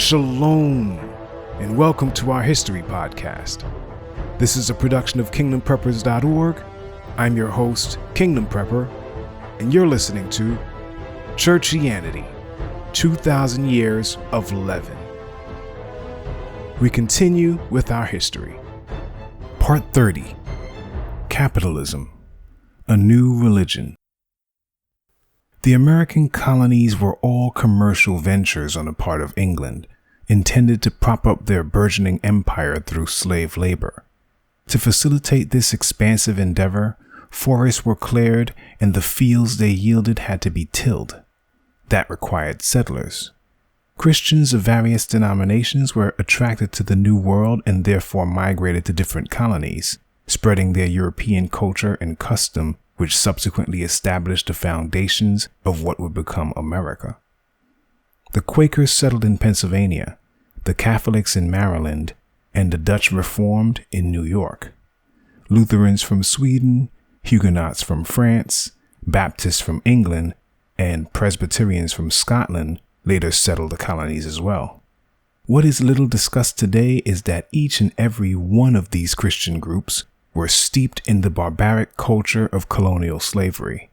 Shalom, and welcome to our History Podcast. This is a production of KingdomPreppers.org. I'm your host, Kingdom Prepper, and you're listening to Churchianity, 2000 Years of Leaven. We continue with our history. Part 30, Capitalism, a New Religion. The American colonies were all commercial ventures on the part of England, intended to prop up their burgeoning empire through slave labor. To facilitate this expansive endeavor, forests were cleared and the fields they yielded had to be tilled. That required settlers. Christians of various denominations were attracted to the New World and therefore migrated to different colonies, spreading their European culture and custom, which subsequently established the foundations of what would become America. The Quakers settled in Pennsylvania, the Catholics in Maryland, and the Dutch Reformed in New York. Lutherans from Sweden, Huguenots from France, Baptists from England, and Presbyterians from Scotland later settled the colonies as well. What is little discussed today is that each and every one of these Christian groups were steeped in the barbaric culture of colonial slavery.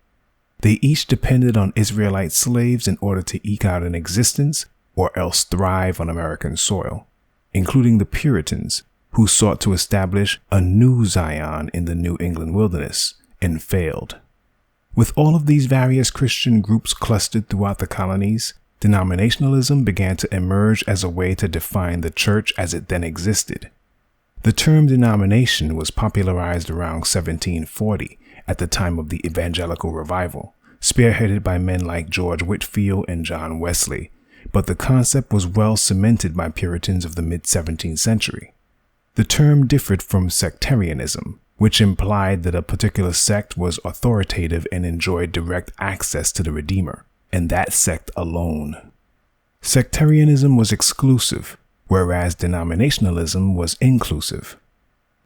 They each depended on Israelite slaves in order to eke out an existence or else thrive on American soil, including the Puritans, who sought to establish a new Zion in the New England wilderness and failed. With all of these various Christian groups clustered throughout the colonies, denominationalism began to emerge as a way to define the church as it then existed. The term denomination was popularized around 1740 at the time of the evangelical revival, spearheaded by men like George Whitefield and John Wesley, but the concept was well cemented by Puritans of the mid-17th century. The term differed from sectarianism, which implied that a particular sect was authoritative and enjoyed direct access to the Redeemer, and that sect alone. Sectarianism was exclusive, whereas denominationalism was inclusive.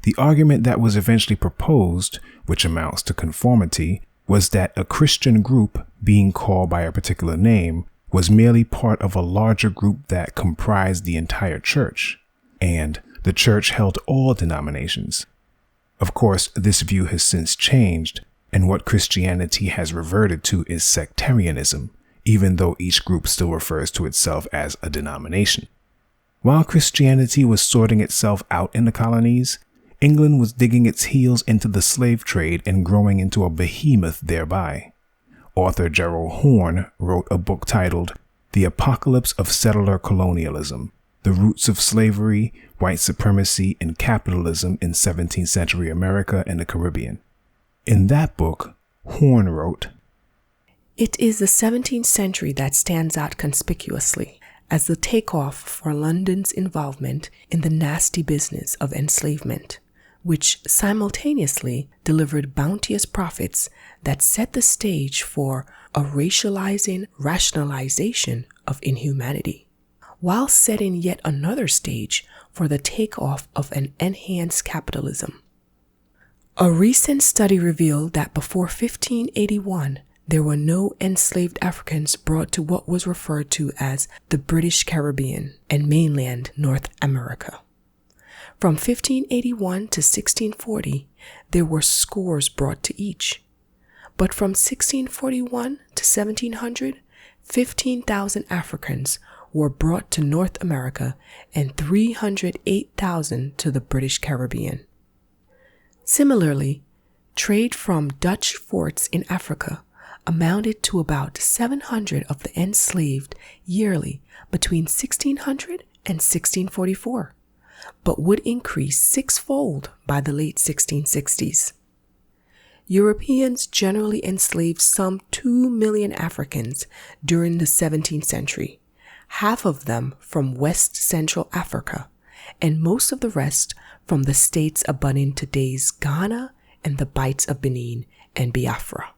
The argument that was eventually proposed, which amounts to conformity, was that a Christian group, being called by a particular name, was merely part of a larger group that comprised the entire church, and the church held all denominations. Of course, this view has since changed, and what Christianity has reverted to is sectarianism, even though each group still refers to itself as a denomination. While Christianity was sorting itself out in the colonies, England was digging its heels into the slave trade and growing into a behemoth thereby. Author Gerald Horne wrote a book titled The Apocalypse of Settler Colonialism: The Roots of Slavery, White Supremacy, and Capitalism in 17th Century America and the Caribbean. In that book, Horne wrote, "It is the 17th century that stands out conspicuously as the takeoff for London's involvement in the nasty business of enslavement, which simultaneously delivered bounteous profits that set the stage for a racializing rationalization of inhumanity, while setting yet another stage for the takeoff of an enhanced capitalism. A recent study revealed that before 1581, there were no enslaved Africans brought to what was referred to as the British Caribbean and mainland North America. From 1581 to 1640, there were scores brought to each. But from 1641 to 1700, 15,000 Africans were brought to North America and 308,000 to the British Caribbean. Similarly, trade from Dutch forts in Africa amounted to about 700 of the enslaved yearly between 1600 and 1644, but would increase sixfold by the late 1660s. Europeans generally enslaved some 2 million Africans during the 17th century, half of them from West Central Africa, and most of the rest from the states abutting today's Ghana and the Bights of Benin and Biafra.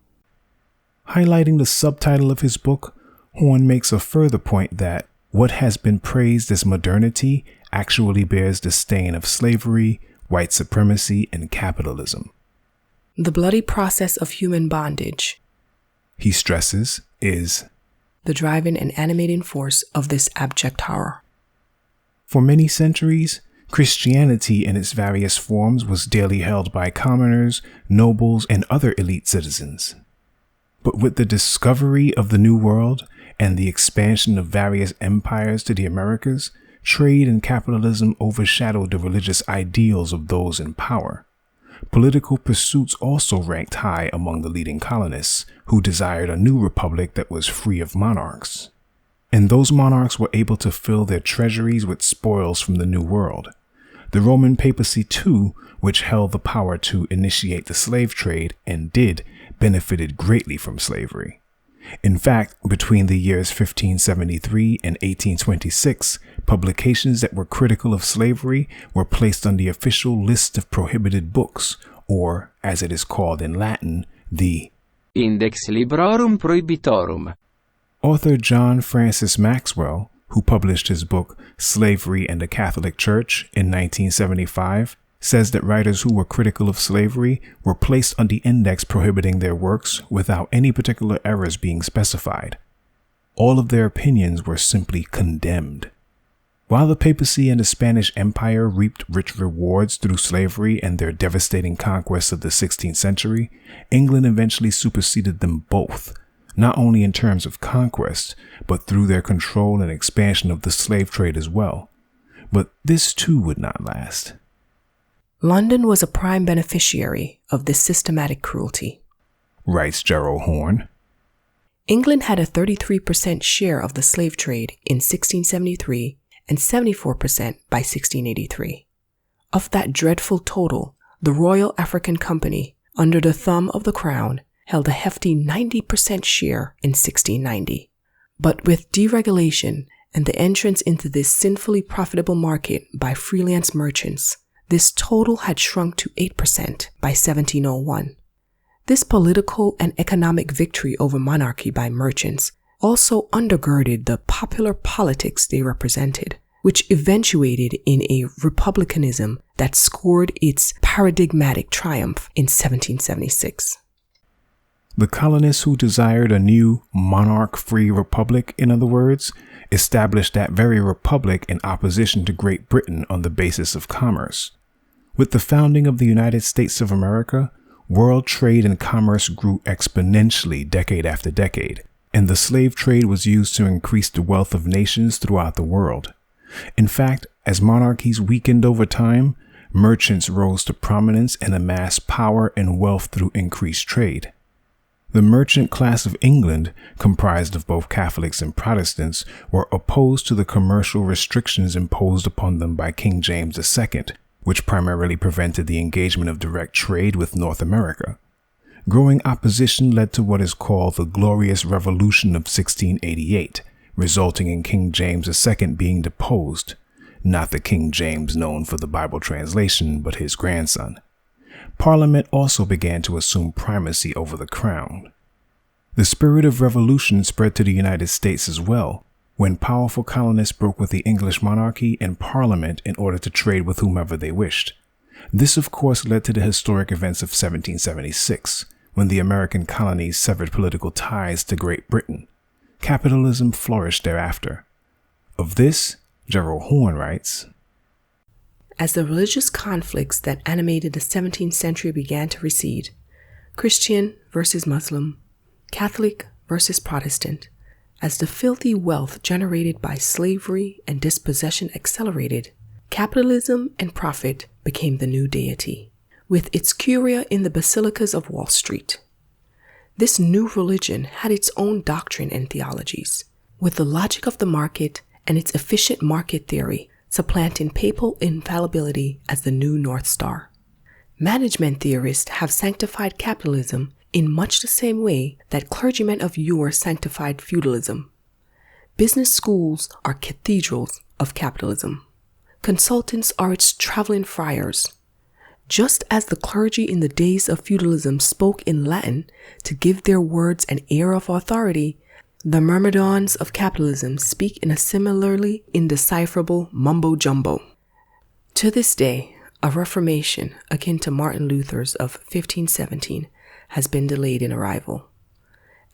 Highlighting the subtitle of his book, Horne makes a further point that what has been praised as modernity actually bears the stain of slavery, white supremacy, and capitalism. The bloody process of human bondage, he stresses, is the driving and animating force of this abject horror. For many centuries, Christianity in its various forms was daily held by commoners, nobles, and other elite citizens. But with the discovery of the New World and the expansion of various empires to the Americas, trade and capitalism overshadowed the religious ideals of those in power. Political pursuits also ranked high among the leading colonists, who desired a new republic that was free of monarchs. And those monarchs were able to fill their treasuries with spoils from the New World. The Roman papacy, too, which held the power to initiate the slave trade and benefited greatly from slavery. In fact, between the years 1573 and 1826, publications that were critical of slavery were placed on the official list of prohibited books, or, as it is called in Latin, the Index Librorum Prohibitorum. Author John Francis Maxwell, who published his book Slavery and the Catholic Church in 1975, says that writers who were critical of slavery were placed on the index prohibiting their works without any particular errors being specified. All of their opinions were simply condemned. While the papacy and the Spanish Empire reaped rich rewards through slavery and their devastating conquests of the 16th century, England eventually superseded them both, not only in terms of conquest, but through their control and expansion of the slave trade as well. But this too would not last. London was a prime beneficiary of this systematic cruelty, writes Gerald Horne. England had a 33% share of the slave trade in 1673 and 74% by 1683. Of that dreadful total, the Royal African Company, under the thumb of the Crown, held a hefty 90% share in 1690. But with deregulation and the entrance into this sinfully profitable market by freelance merchants, this total had shrunk to 8% by 1701. This political and economic victory over monarchy by merchants also undergirded the popular politics they represented, which eventuated in a republicanism that scored its paradigmatic triumph in 1776. The colonists who desired a new monarch-free republic, in other words, established that very republic in opposition to Great Britain on the basis of commerce. With the founding of the United States of America, world trade and commerce grew exponentially decade after decade, and the slave trade was used to increase the wealth of nations throughout the world. In fact, as monarchies weakened over time, merchants rose to prominence and amassed power and wealth through increased trade. The merchant class of England, comprised of both Catholics and Protestants, were opposed to the commercial restrictions imposed upon them by King James II, which primarily prevented the engagement of direct trade with North America. Growing opposition led to what is called the Glorious Revolution of 1688, resulting in King James II being deposed, not the King James known for the Bible translation, but his grandson. Parliament also began to assume primacy over the crown. The spirit of revolution spread to the United States as well, when powerful colonists broke with the English monarchy and Parliament in order to trade with whomever they wished. This, of course, led to the historic events of 1776, when the American colonies severed political ties to Great Britain. Capitalism flourished thereafter. Of this, Gerald Horne writes, as the religious conflicts that animated the 17th century began to recede, Christian versus Muslim, Catholic versus Protestant, as the filthy wealth generated by slavery and dispossession accelerated, capitalism and profit became the new deity, with its curia in the basilicas of Wall Street. This new religion had its own doctrine and theologies, with the logic of the market and its efficient market theory supplanting papal infallibility as the new North Star. Management theorists have sanctified capitalism in much the same way that clergymen of yore sanctified feudalism. Business schools are cathedrals of capitalism. Consultants are its traveling friars. Just as the clergy in the days of feudalism spoke in Latin to give their words an air of authority, the myrmidons of capitalism speak in a similarly indecipherable mumbo-jumbo. To this day, a reformation akin to Martin Luther's of 1517 has been delayed in arrival.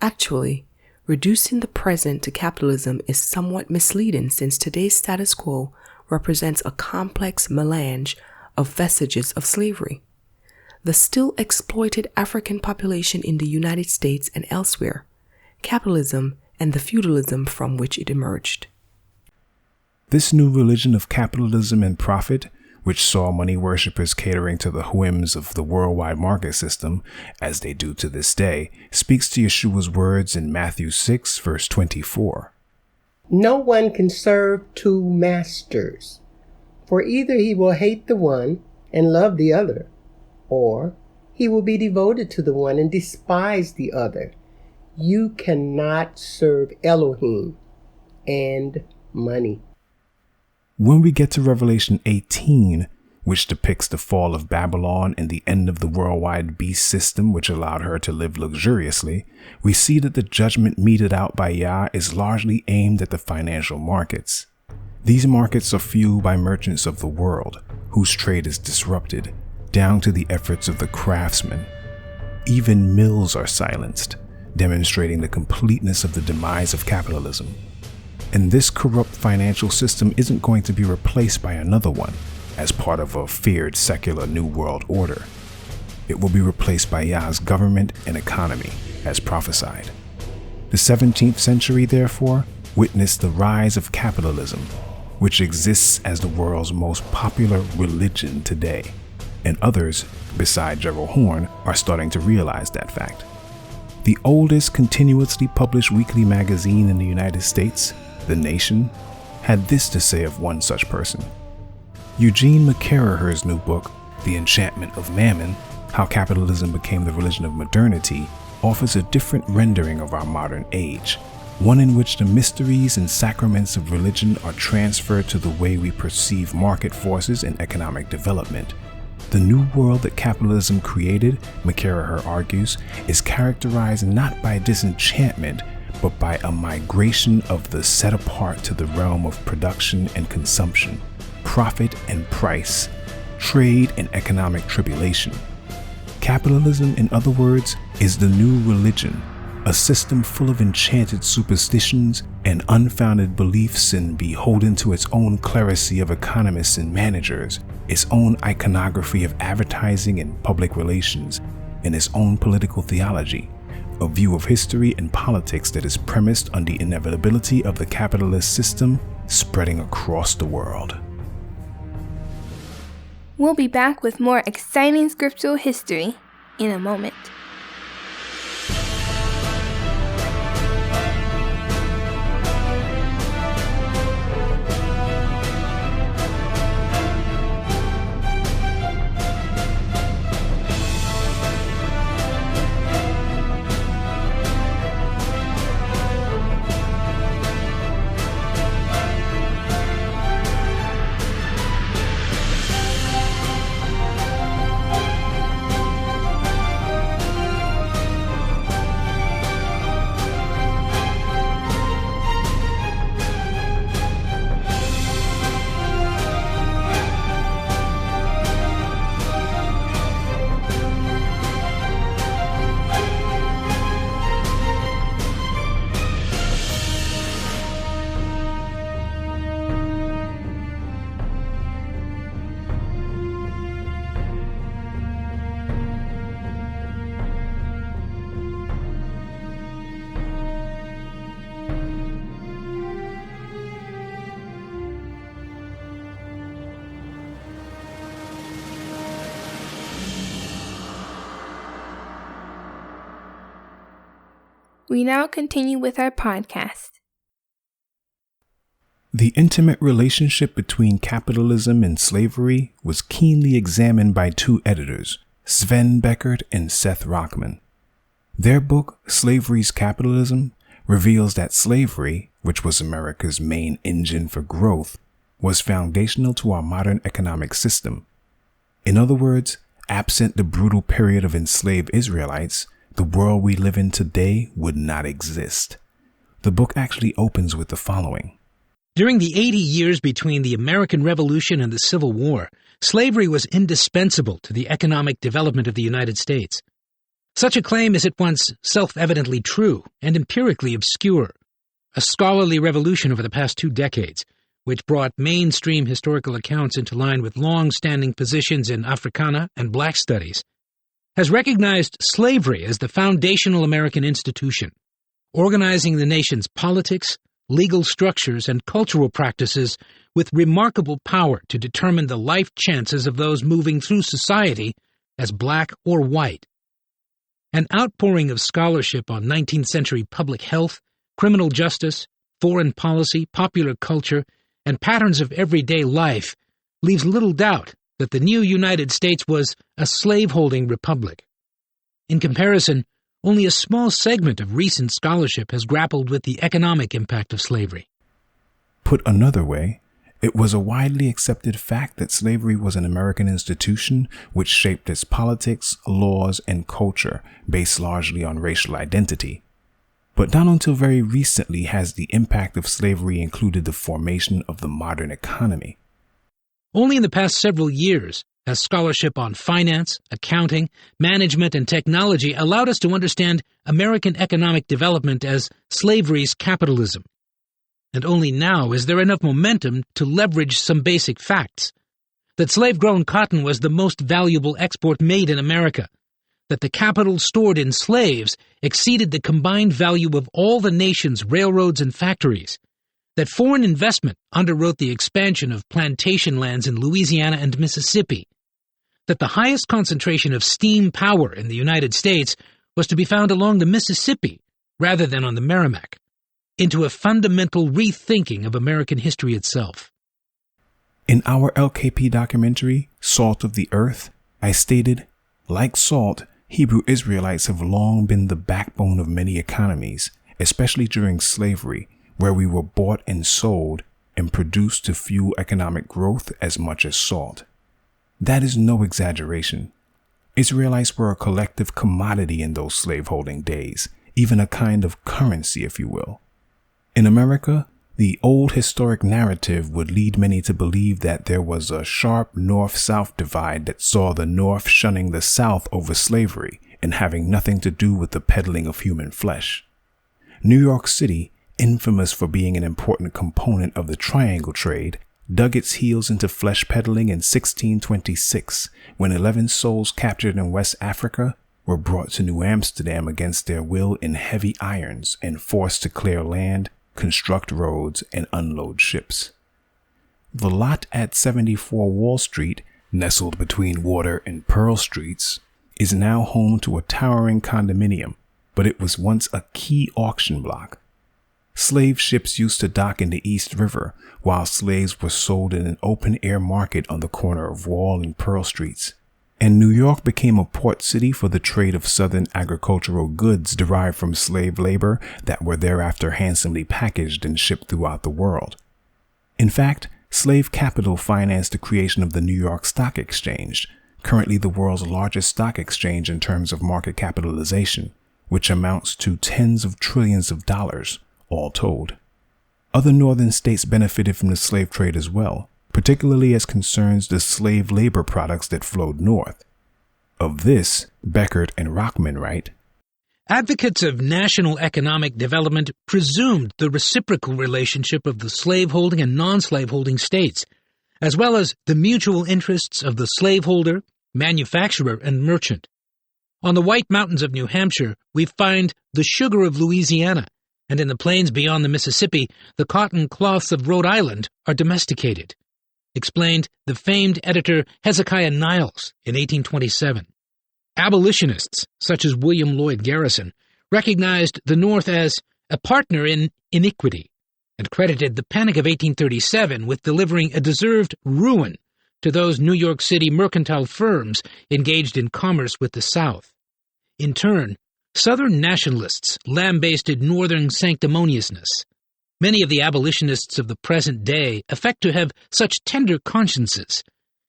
Actually, reducing the present to capitalism is somewhat misleading since today's status quo represents a complex melange of vestiges of slavery. The still exploited African population in the United States and elsewhere, capitalism and the feudalism from which it emerged. This new religion of capitalism and profit, which saw money worshippers catering to the whims of the worldwide market system, as they do to this day, speaks to Yeshua's words in Matthew 6, verse 24. No one can serve two masters, for either he will hate the one and love the other, or he will be devoted to the one and despise the other. You cannot serve Elohim and money. When we get to Revelation 18, which depicts the fall of Babylon and the end of the worldwide beast system which allowed her to live luxuriously, we see that the judgment meted out by Yah is largely aimed at the financial markets. These markets are fueled by merchants of the world, whose trade is disrupted, down to the efforts of the craftsmen. Even mills are silenced, demonstrating the completeness of the demise of capitalism. And this corrupt financial system isn't going to be replaced by another one as part of a feared secular New World Order. It will be replaced by Yah's government and economy, as prophesied. The 17th century, therefore, witnessed the rise of capitalism, which exists as the world's most popular religion today. And others, beside Gerald Horne, are starting to realize that fact. The oldest continuously published weekly magazine in the United States, The Nation, had this to say of one such person. Eugene McCarraher's new book, The Enchantment of Mammon, How Capitalism Became the Religion of Modernity, offers a different rendering of our modern age, one in which the mysteries and sacraments of religion are transferred to the way we perceive market forces and economic development. The new world that capitalism created, McCarraher argues, is characterized not by disenchantment, but by a migration of the set apart to the realm of production and consumption, profit and price, trade and economic tribulation. Capitalism, in other words, is the new religion, a system full of enchanted superstitions and unfounded beliefs and beholden to its own clerisy of economists and managers, its own iconography of advertising and public relations, and its own political theology, a view of history and politics that is premised on the inevitability of the capitalist system spreading across the world. We'll be back with more exciting scriptural history in a moment. We now continue with our podcast. The intimate relationship between capitalism and slavery was keenly examined by two editors, Sven Beckert and Seth Rockman. Their book, Slavery's Capitalism, reveals that slavery, which was America's main engine for growth, was foundational to our modern economic system. In other words, absent the brutal period of enslaved Israelites, the world we live in today would not exist. The book actually opens with the following. During the 80 years between the American Revolution and the Civil War, slavery was indispensable to the economic development of the United States. Such a claim is at once self-evidently true and empirically obscure. A scholarly revolution over the past 2 decades, which brought mainstream historical accounts into line with long-standing positions in Africana and black studies, has recognized slavery as the foundational American institution, organizing the nation's politics, legal structures, and cultural practices with remarkable power to determine the life chances of those moving through society as black or white. An outpouring of scholarship on 19th century public health, criminal justice, foreign policy, popular culture, and patterns of everyday life leaves little doubt that the new United States was a slave-holding republic. In comparison, only a small segment of recent scholarship has grappled with the economic impact of slavery. Put another way, it was a widely accepted fact that slavery was an American institution which shaped its politics, laws, and culture based largely on racial identity. But not until very recently has the impact of slavery included the formation of the modern economy. Only in the past several years has scholarship on finance, accounting, management, and technology allowed us to understand American economic development as slavery's capitalism. And only now is there enough momentum to leverage some basic facts. That slave-grown cotton was the most valuable export made in America. That the capital stored in slaves exceeded the combined value of all the nation's railroads and factories. That foreign investment underwrote the expansion of plantation lands in Louisiana and Mississippi. That the highest concentration of steam power in the United States was to be found along the Mississippi rather than on the Merrimack, into a fundamental rethinking of American history itself. In our LKP documentary, Salt of the Earth, I stated, like salt, Hebrew Israelites have long been the backbone of many economies, especially during slavery, where we were bought and sold and produced to fuel economic growth as much as salt. That is no exaggeration. Israelites were a collective commodity in those slaveholding days, even a kind of currency, if you will. In America, the old historic narrative would lead many to believe that there was a sharp north-south divide that saw the North shunning the South over slavery and having nothing to do with the peddling of human flesh. New York City, infamous for being an important component of the triangle trade, dug its heels into flesh peddling in 1626 when 11 souls captured in West Africa were brought to New Amsterdam against their will in heavy irons and forced to clear land, construct roads, and unload ships. The lot at 74 Wall Street, nestled between Water and Pearl Streets, is now home to a towering condominium, but it was once a key auction block. Slave ships used to dock in the East River, while slaves were sold in an open-air market on the corner of Wall and Pearl Streets. And New York became a port city for the trade of southern agricultural goods derived from slave labor that were thereafter handsomely packaged and shipped throughout the world. In fact, slave capital financed the creation of the New York Stock Exchange, currently the world's largest stock exchange in terms of market capitalization, which amounts to tens of trillions of dollars, all told. Other northern states benefited from the slave trade as well, particularly as concerns the slave labor products that flowed north. Of this, Beckert and Rockman write, Advocates of national economic development presumed the reciprocal relationship of the slaveholding and non-slaveholding states, as well as the mutual interests of the slaveholder, manufacturer, and merchant. On the White Mountains of New Hampshire, we find the sugar of Louisiana, and in the plains beyond the Mississippi, the cotton cloths of Rhode Island are domesticated, explained the famed editor Hezekiah Niles in 1827. Abolitionists, such as William Lloyd Garrison, recognized the North as a partner in iniquity and credited the Panic of 1837 with delivering a deserved ruin to those New York City mercantile firms engaged in commerce with the South. In turn, Southern nationalists lambasted Northern sanctimoniousness. Many of the abolitionists of the present day affect to have such tender consciences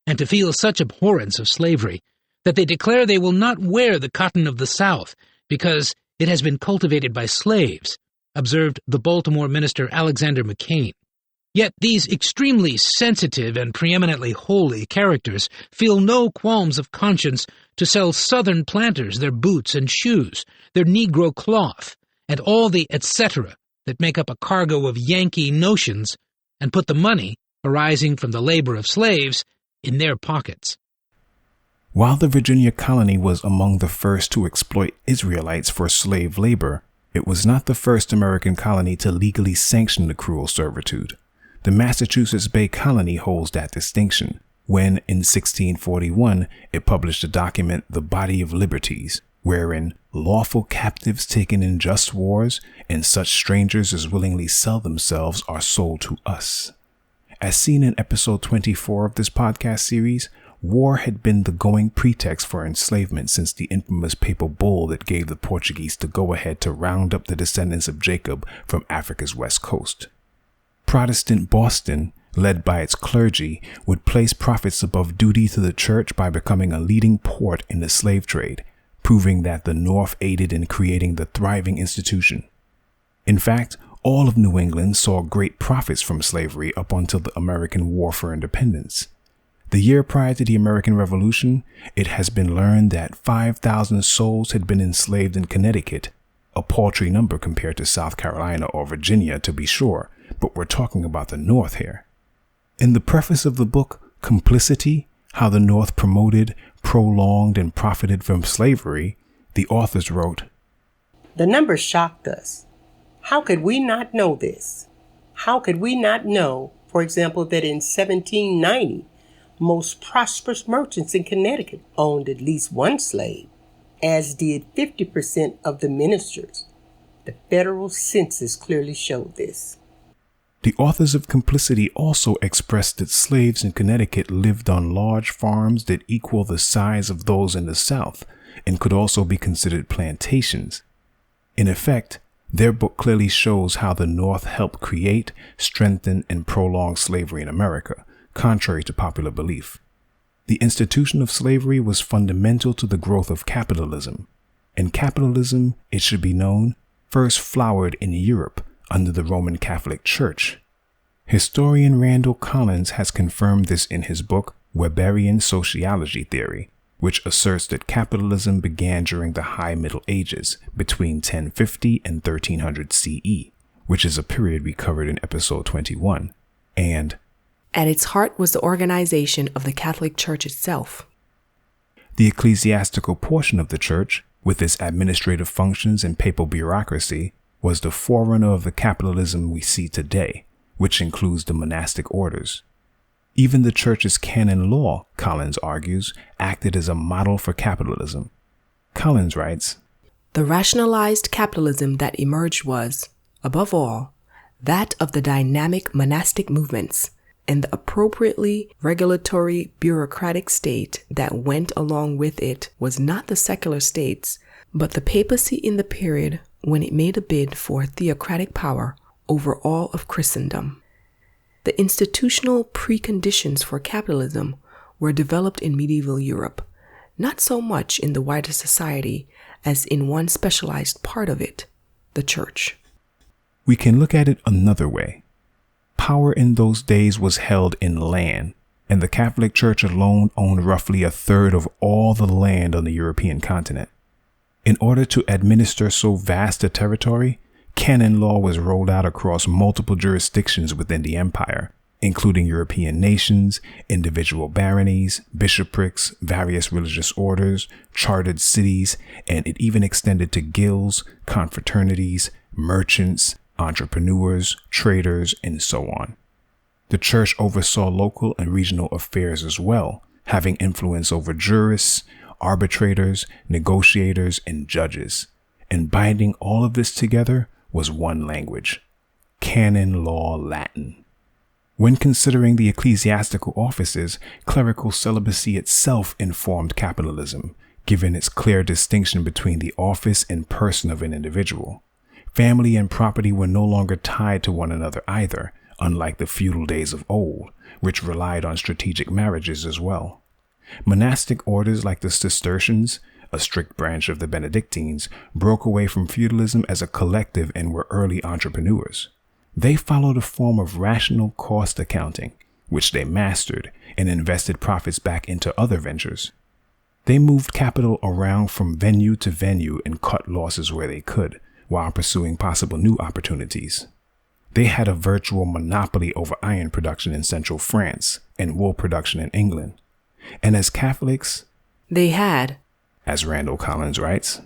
and to feel such abhorrence of slavery that they declare they will not wear the cotton of the South because it has been cultivated by slaves, observed the Baltimore minister Alexander McCain. Yet these extremely sensitive and preeminently holy characters feel no qualms of conscience to sell Southern planters their boots and shoes, their Negro cloth, and all the etc. that make up a cargo of Yankee notions and put the money arising from the labor of slaves in their pockets. While the Virginia colony was among the first to exploit Israelites for slave labor, it was not the first American colony to legally sanction the cruel servitude. The Massachusetts Bay Colony holds that distinction when, in 1641, it published a document, The Body of Liberties, wherein lawful captives taken in just wars and such strangers as willingly sell themselves are sold to us. As seen in episode 24 of this podcast series, war had been the going pretext for enslavement since the infamous papal bull that gave the Portuguese the go-ahead to round up the descendants of Jacob from Africa's west coast. Protestant Boston, led by its clergy, would place profits above duty to the church by becoming a leading port in the slave trade, proving that the North aided in creating the thriving institution. In fact, all of New England saw great profits from slavery up until the American War for Independence. The year prior to the American Revolution, it has been learned that 5,000 souls had been enslaved in Connecticut, a paltry number compared to South Carolina or Virginia, to be sure, but we're talking about the North here. In the preface of the book, Complicity, How the North Promoted, Prolonged, and Profited from Slavery, the authors wrote, "The numbers shocked us. How could we not know this? How could we not know, for example, that in 1790, most prosperous merchants in Connecticut owned at least one slave, as did 50% of the ministers. The federal census clearly showed this." The authors of Complicity also expressed that slaves in Connecticut lived on large farms that equal the size of those in the South and could also be considered plantations. In effect, their book clearly shows how the North helped create, strengthen, and prolong slavery in America, contrary to popular belief. The institution of slavery was fundamental to the growth of capitalism, and capitalism, it should be known, first flowered in Europe under the Roman Catholic Church. Historian Randall Collins has confirmed this in his book Weberian Sociology Theory, which asserts that capitalism began during the High Middle Ages between 1050 and 1300 CE, which is a period we covered in episode 21, and at its heart was the organization of the Catholic Church itself. The ecclesiastical portion of the church, with its administrative functions and papal bureaucracy, was the forerunner of the capitalism we see today, which includes the monastic orders. Even the church's canon law, Collins argues, acted as a model for capitalism. Collins writes, "The rationalized capitalism that emerged was, above all, that of the dynamic monastic movements, and the appropriately regulatory bureaucratic state that went along with it was not the secular states, but the papacy in the period when it made a bid for theocratic power over all of Christendom. The institutional preconditions for capitalism were developed in medieval Europe, not so much in the wider society as in one specialized part of it, the church." We can look at it another way. Power in those days was held in land, and the Catholic Church alone owned roughly a third of all the land on the European continent. In order to administer so vast a territory, canon law was rolled out across multiple jurisdictions within the empire, including European nations, individual baronies, bishoprics, various religious orders, chartered cities, and it even extended to guilds, confraternities, merchants, entrepreneurs, traders, and so on. The church oversaw local and regional affairs as well, having influence over jurists, arbitrators, negotiators, and judges. And binding all of this together was one language, canon law Latin. When considering the ecclesiastical offices, clerical celibacy itself informed capitalism, given its clear distinction between the office and person of an individual. Family and property were no longer tied to one another either, unlike the feudal days of old, which relied on strategic marriages as well. Monastic orders like the Cistercians, a strict branch of the Benedictines, broke away from feudalism as a collective and were early entrepreneurs. They followed a form of rational cost accounting, which they mastered and invested profits back into other ventures. They moved capital around from venue to venue and cut losses where they could, while pursuing possible new opportunities. They had a virtual monopoly over iron production in central France and wool production in England. And as Catholics, they had, as Randall Collins writes,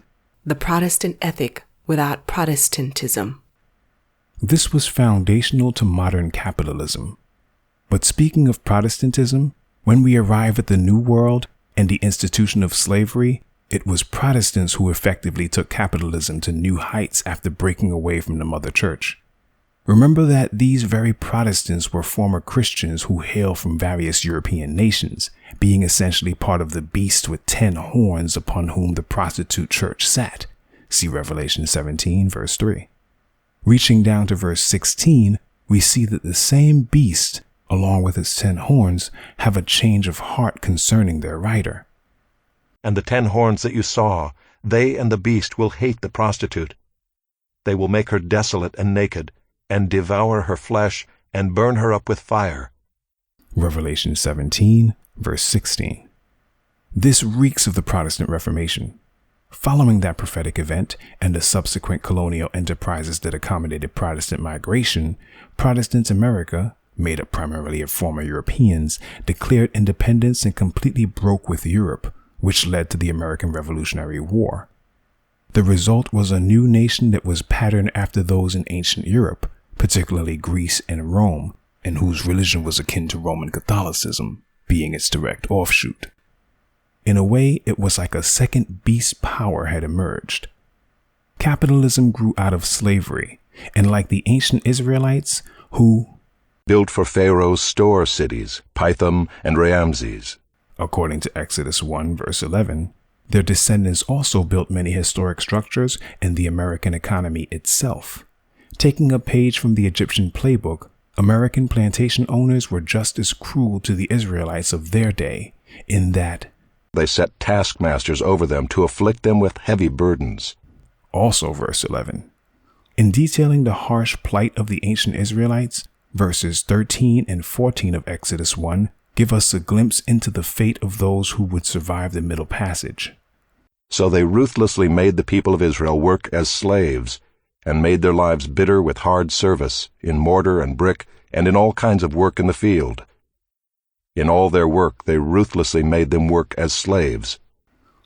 the Protestant ethic without Protestantism. This was foundational to modern capitalism. But speaking of Protestantism, when we arrive at the New World and the institution of slavery, it was Protestants who effectively took capitalism to new heights after breaking away from the Mother Church. Remember that these very Protestants were former Christians who hail from various European nations, being essentially part of the beast with 10 horns upon whom the prostitute church sat. See Revelation 17, verse 3. Reaching down to verse 16, we see that the same beast, along with its 10 horns, have a change of heart concerning their rider. And the 10 horns that you saw, they and the beast will hate the prostitute. They will make her desolate and naked, and devour her flesh, and burn her up with fire. Revelation 17, verse 16. This reeks of the Protestant Reformation. Following that prophetic event and the subsequent colonial enterprises that accommodated Protestant migration, Protestants America, made up primarily of former Europeans, declared independence and completely broke with Europe, which led to the American Revolutionary War. The result was a new nation that was patterned after those in ancient Europe, particularly Greece and Rome, and whose religion was akin to Roman Catholicism, being its direct offshoot. In a way, it was like a second beast power had emerged. Capitalism grew out of slavery, and like the ancient Israelites, who built for Pharaoh's store cities, Pithom and Ramses, according to Exodus 1, verse 11, their descendants also built many historic structures in the American economy itself. Taking a page from the Egyptian playbook, American plantation owners were just as cruel to the Israelites of their day, in that they set taskmasters over them to afflict them with heavy burdens. Also verse 11. In detailing the harsh plight of the ancient Israelites, verses 13 and 14 of Exodus 1 give us a glimpse into the fate of those who would survive the Middle Passage. So they ruthlessly made the people of Israel work as slaves, and made their lives bitter with hard service, in mortar and brick, and in all kinds of work in the field. In all their work they ruthlessly made them work as slaves.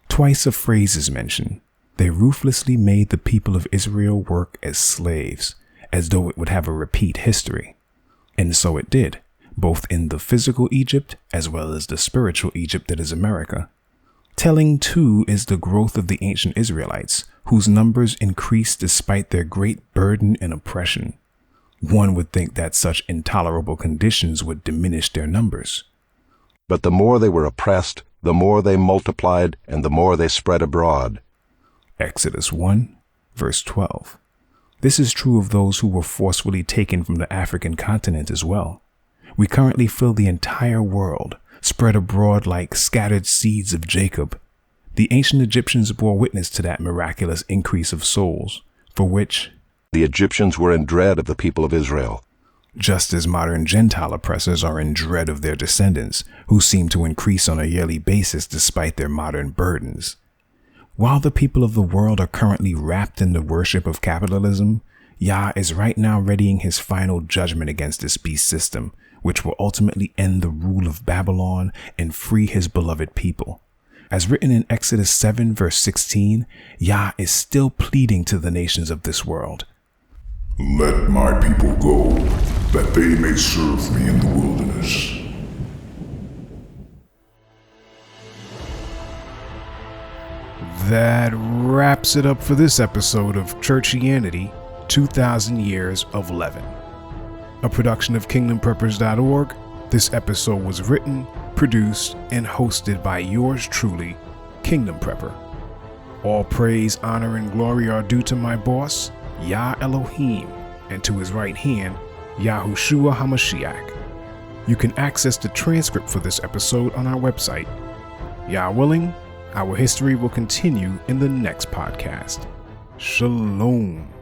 Twice a phrase is mentioned. They ruthlessly made the people of Israel work as slaves, as though it would have a repeat history. And so it did, both in the physical Egypt as well as the spiritual Egypt that is America. Telling, too, is the growth of the ancient Israelites, whose numbers increased despite their great burden and oppression. One would think that such intolerable conditions would diminish their numbers. But the more they were oppressed, the more they multiplied, and the more they spread abroad. Exodus 1, verse 12. This is true of those who were forcefully taken from the African continent as well. We currently fill the entire world, spread abroad like scattered seeds of Jacob. The ancient Egyptians bore witness to that miraculous increase of souls, for which the Egyptians were in dread of the people of Israel. Just as modern Gentile oppressors are in dread of their descendants, who seem to increase on a yearly basis despite their modern burdens. While the people of the world are currently wrapped in the worship of capitalism, Yah is right now readying his final judgment against this beast system, which will ultimately end the rule of Babylon and free his beloved people. As written in Exodus 7, verse 16, Yah is still pleading to the nations of this world. Let my people go, that they may serve me in the wilderness. That wraps it up for this episode of Churchianity, 2000 Years of Leaven. A production of kingdompreppers.org, this episode was written, produced, and hosted by yours truly, Kingdom Prepper. All praise, honor, and glory are due to my boss, Yah Elohim, and to his right hand, Yahushua HaMashiach. You can access the transcript for this episode on our website. Yah willing, our history will continue in the next podcast. Shalom.